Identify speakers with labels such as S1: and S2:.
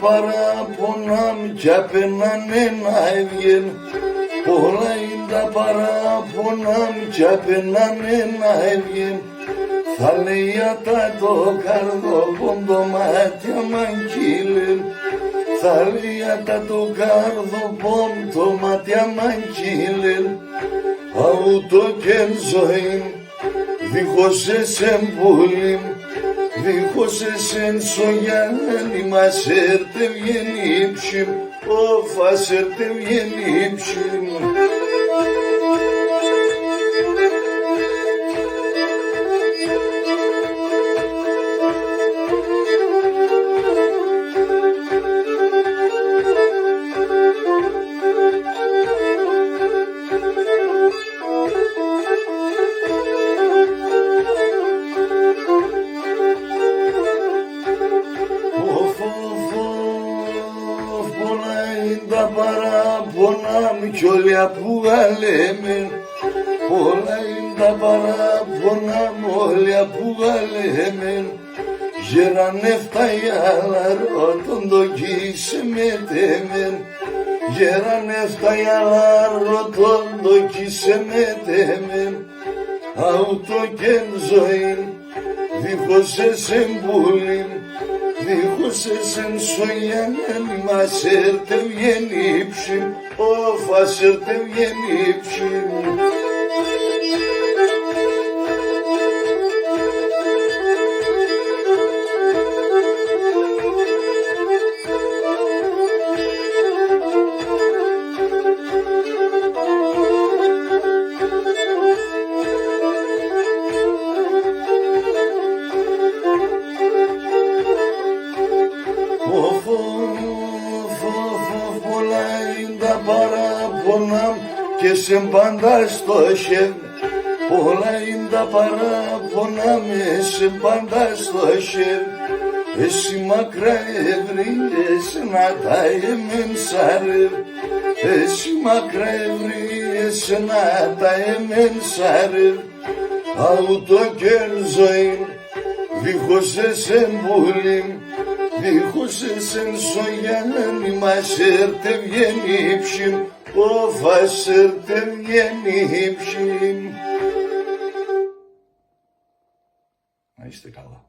S1: παράπονα κι απένανε να έβγαινε. Πολλά είναι τα παράπονα κι απένανε να έβγαινε. Θα λέει ατά το καρδοπόντο μάτια μαγγείλεν. Θα λέει ατά το καρδοπόντο μάτια μαγγείλεν. Αούτο και ζωή δίχως εσέν πουλήν, δίχως εσέν σογιάννη μας έρτε βγαίνει ύψιμ, όφας έρτε βγαίνει ύψιμ. Τα παράπονα μου κι όλοι απογαλέμεν. Πολλά είναι τα παράπονα μου όλοι απογαλέμεν. Γέρανε φταγιάλα ρωτών το κοίσε μετέμεν. Γέρανε φταγιάλα ρωτών το κοίσε μετέμεν. Αούτο και ζωή δίχως εσέν πουλήν, δίχως εσέν σογιάννη μας έρτε βγαίνει ύψιμ, όφας έρτε βγαίνει ύψιμ. Πολλά είναι τα παράπονα και σε πάντα στο χέρι. Πολλά είναι τα παράπονα με σε πάντα στο χέρι. Εσύ μακρά ευρύες να τα εμεν σαρεύ. Εσύ μακρά ευρύες να τα εμεν σαρεύ. Αούτο και ζωή δίχως εσέν πουλήν, δίχως εσέν σογιάννη μας έρτε βγαίνει ύψιμ, όφας έρτε βγαίνει ύψιμ. Να είστε καλά.